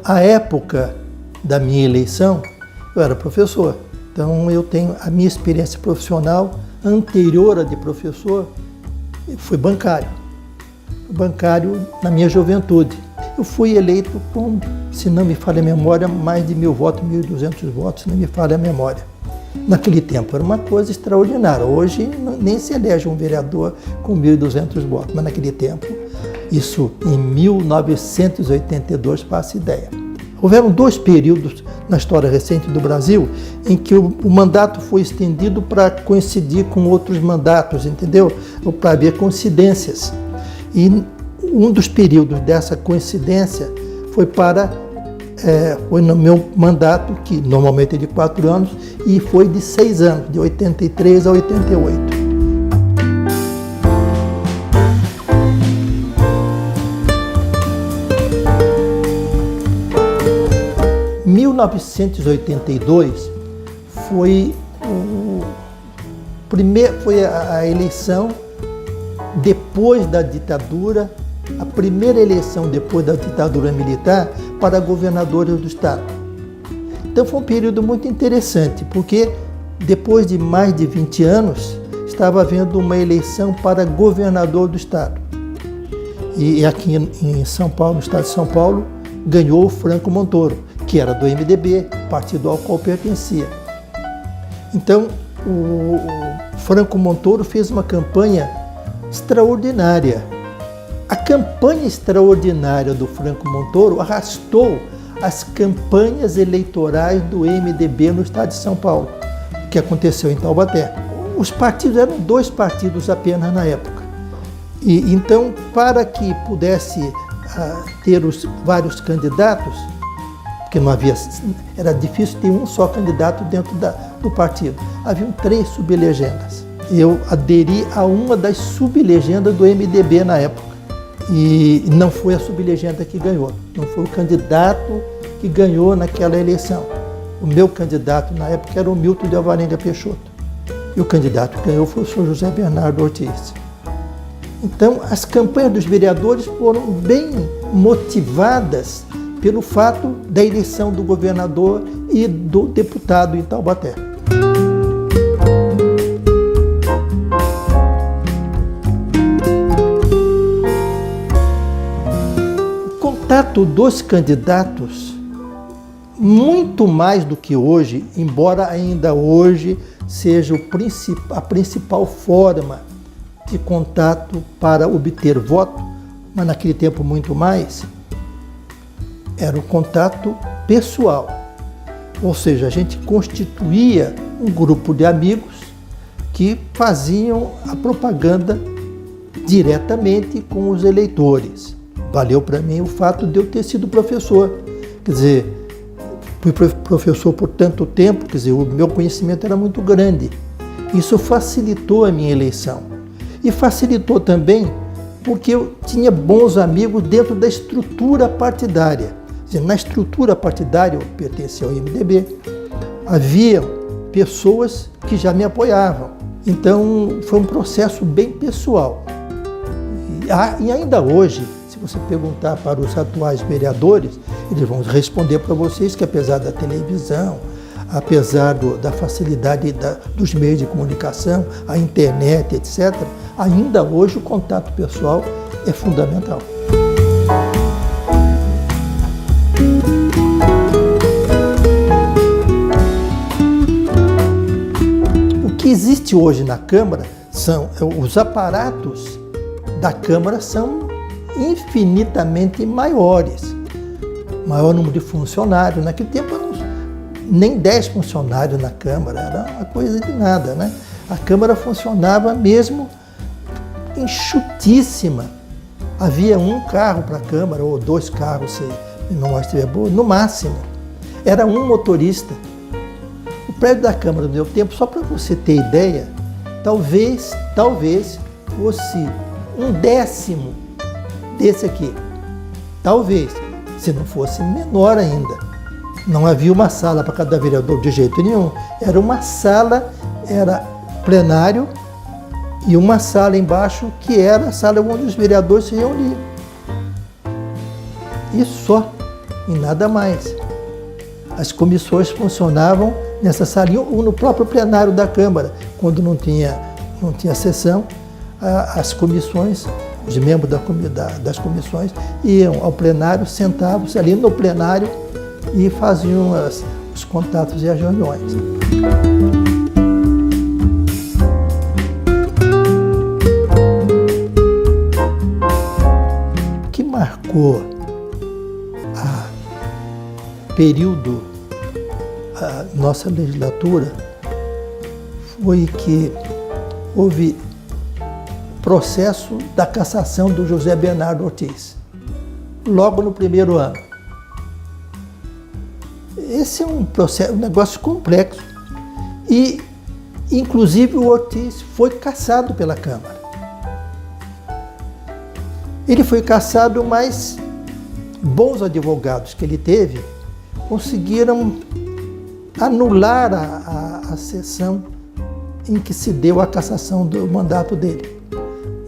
à época da minha eleição, eu era professor. Então eu tenho a minha experiência profissional anterior à de professor, fui bancário. Bancário na minha juventude. Eu fui eleito com, se não me falha a memória, mais de 1.000 votos, 1.200 votos, se não me falha a memória. Naquele tempo era uma coisa extraordinária. Hoje nem se elege um vereador com 1.200 votos, mas naquele tempo, isso em 1982, faço ideia. Houveram 2 períodos na história recente do Brasil em que o mandato foi estendido para coincidir com outros mandatos, entendeu? Para haver coincidências. E um dos períodos dessa coincidência foi foi no meu mandato, que normalmente é de 4 anos, e foi de 6 anos, de 83 a 88. 1982 foi a eleição depois da ditadura, a primeira eleição depois da ditadura militar para governadores do estado. Então foi um período muito interessante, porque depois de mais de 20 anos estava havendo uma eleição para governador do estado. E aqui em São Paulo, no estado de São Paulo, ganhou o Franco Montoro, que era do MDB, partido ao qual pertencia. Então, o Franco Montoro fez uma campanha extraordinária. A campanha extraordinária do Franco Montoro arrastou as campanhas eleitorais do MDB no estado de São Paulo, que aconteceu em Taubaté. Os partidos eram 2 partidos apenas na época. E então, para que pudesse ter os vários candidatos, porque não havia, era difícil ter um só candidato dentro do partido. Haviam 3 sublegendas. Eu aderi a uma das sublegendas do MDB na época. E não foi a sublegenda que ganhou, não foi o candidato que ganhou naquela eleição. O meu candidato na época era o Milton de Alvarenga Peixoto. E o candidato que ganhou foi o senhor José Bernardo Ortiz. Então, as campanhas dos vereadores foram bem motivadas pelo fato da eleição do governador e do deputado em Taubaté. O contato dos candidatos, muito mais do que hoje, embora ainda hoje seja a principal forma de contato para obter voto, mas naquele tempo muito mais, era o contato pessoal. Ou seja, a gente constituía um grupo de amigos que faziam a propaganda diretamente com os eleitores. Valeu para mim o fato de eu ter sido professor. Quer dizer, fui professor por tanto tempo, quer dizer, o meu conhecimento era muito grande. Isso facilitou a minha eleição. E facilitou também porque eu tinha bons amigos dentro da estrutura partidária. Quer dizer, na estrutura partidária, eu pertencia ao MDB, havia pessoas que já me apoiavam. Então, foi um processo bem pessoal. E ainda hoje, se você perguntar para os atuais vereadores, eles vão responder para vocês que apesar da televisão, apesar da facilidade dos meios de comunicação, a internet, etc., ainda hoje o contato pessoal é fundamental. O que existe hoje na Câmara são os aparatos da Câmara são infinitamente maiores. Maior número de funcionários. Naquele tempo nem 10 funcionários na Câmara, era uma coisa de nada, né? A Câmara funcionava mesmo enxutíssima. Havia um carro para a Câmara, ou 2 carros, se a memória estiver boa, no máximo. Era um motorista. O prédio da Câmara do meu tempo, só para você ter ideia, talvez fosse 1/10 desse aqui. Talvez, se não fosse menor ainda. Não havia uma sala para cada vereador de jeito nenhum. Era uma sala, era plenário, e uma sala embaixo que era a sala onde os vereadores se reuniam. Isso só. em nada mais. As comissões funcionavam nessa salinha ou no próprio plenário da Câmara. Quando não tinha sessão, as comissões, os membros das comissões iam ao plenário, sentavam-se ali no plenário e faziam os contatos e as reuniões. O que marcou período a nossa legislatura foi que houve o processo da cassação do José Bernardo Ortiz, logo no primeiro ano. Esse é um negócio complexo e, inclusive, o Ortiz foi cassado pela Câmara. Ele foi cassado, mas bons advogados que ele teve conseguiram anular a sessão em que se deu a cassação do mandato dele.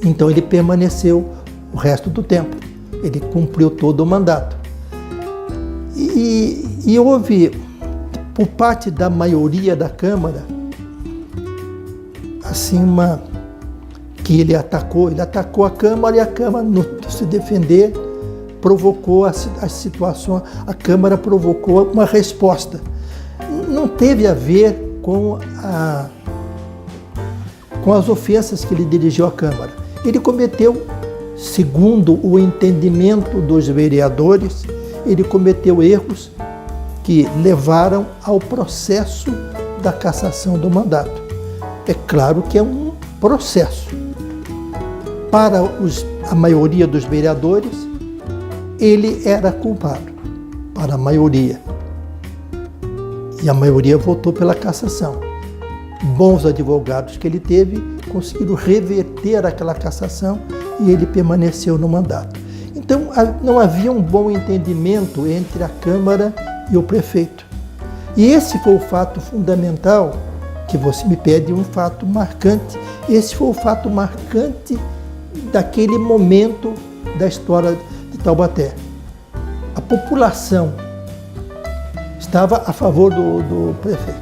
Então ele permaneceu o resto do tempo, ele cumpriu todo o mandato. E houve, por parte da maioria da Câmara, assim, que ele atacou a Câmara e a Câmara, no se defender, provocou a situação, a Câmara provocou uma resposta. Não teve a ver com as ofensas que ele dirigiu à Câmara. Ele cometeu, segundo o entendimento dos vereadores, ele cometeu erros que levaram ao processo da cassação do mandato. É claro que é um processo. Para a maioria dos vereadores, ele era culpado, para a maioria. E a maioria votou pela cassação. Bons advogados que ele teve conseguiram reverter aquela cassação e ele permaneceu no mandato. Então, não havia um bom entendimento entre a Câmara e o prefeito. E esse foi o fato fundamental, que você me pede um fato marcante. Esse foi o fato marcante daquele momento da história de Taubaté. A população estava a favor do prefeito,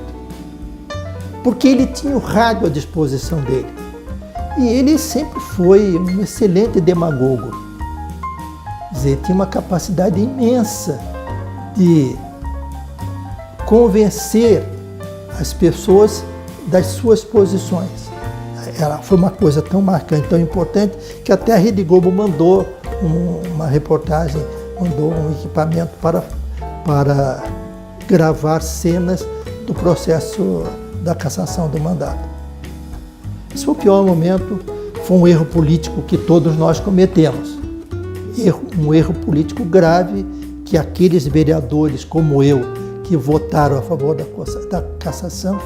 porque ele tinha o rádio à disposição dele. E ele sempre foi um excelente demagogo. Quer dizer, tinha uma capacidade imensa de convencer as pessoas das suas posições. Foi uma coisa tão marcante, tão importante, que até a Rede Globo mandou uma reportagem, mandou um equipamento para gravar cenas do processo da cassação do mandato. Esse foi o pior momento, foi um erro político que todos nós cometemos. Um erro político grave que aqueles vereadores como eu, que votaram a favor da cassação,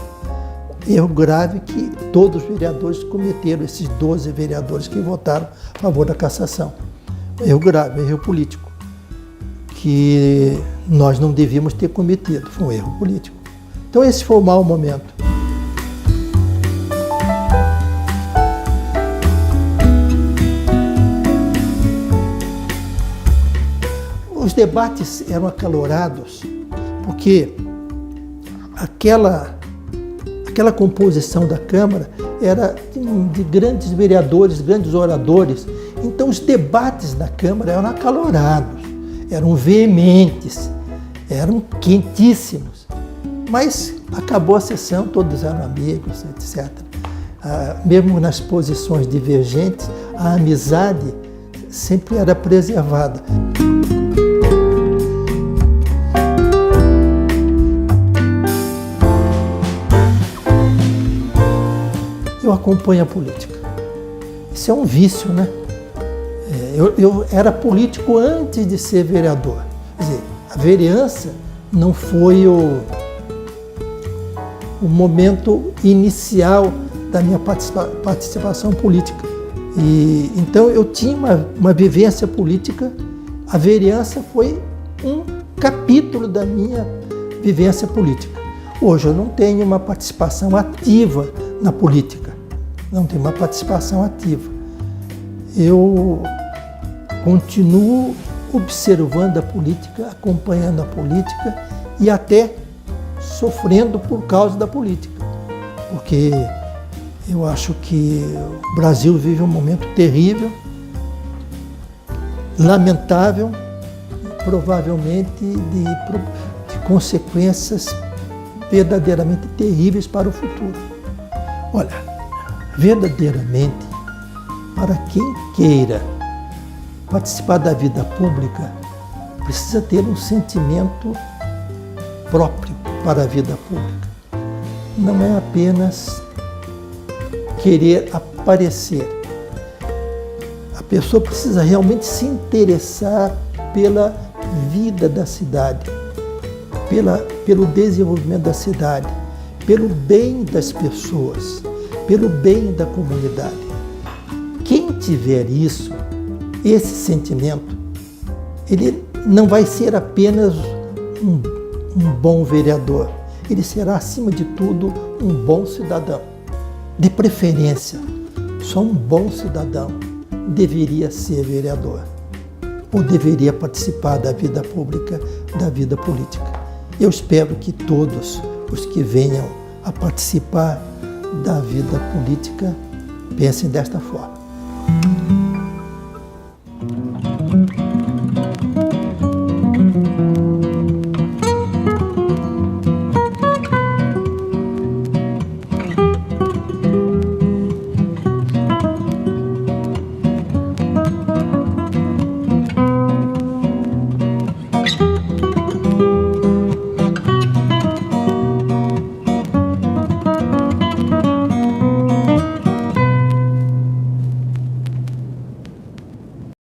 erro grave que todos os vereadores cometeram, esses 12 vereadores que votaram a favor da cassação. Erro grave, erro político, que nós não devíamos ter cometido, foi um erro político. Então esse foi o mau momento. Os debates eram acalorados, porque aquela composição da Câmara era de grandes vereadores, grandes oradores. Então os debates na Câmara eram acalorados, eram veementes, eram quentíssimos. Mas acabou a sessão, todos eram amigos, etc. Mesmo nas posições divergentes, a amizade sempre era preservada. Eu acompanho a política. Isso é um vício, né? Eu era político antes de ser vereador. Quer dizer, a vereança não foi o momento inicial da minha participação política. Então eu tinha uma vivência política. A vereança foi um capítulo da minha vivência política. Hoje eu não tenho uma participação ativa na política. Não tenho uma participação ativa. Eu continuo observando a política, acompanhando a política e até sofrendo por causa da política. Porque eu acho que o Brasil vive um momento terrível, lamentável, provavelmente de consequências verdadeiramente terríveis para o futuro. Olha, verdadeiramente, para quem queira participar da vida pública, precisa ter um sentimento próprio para a vida pública. Não é apenas querer aparecer. A pessoa precisa realmente se interessar pela vida da cidade, pelo desenvolvimento da cidade, pelo bem das pessoas, pelo bem da comunidade. Quem tiver isso, esse sentimento, ele não vai ser apenas um bom vereador, ele será, acima de tudo, um bom cidadão. De preferência, só um bom cidadão deveria ser vereador ou deveria participar da vida pública, da vida política. Eu espero que todos os que venham a participar da vida política pensem desta forma.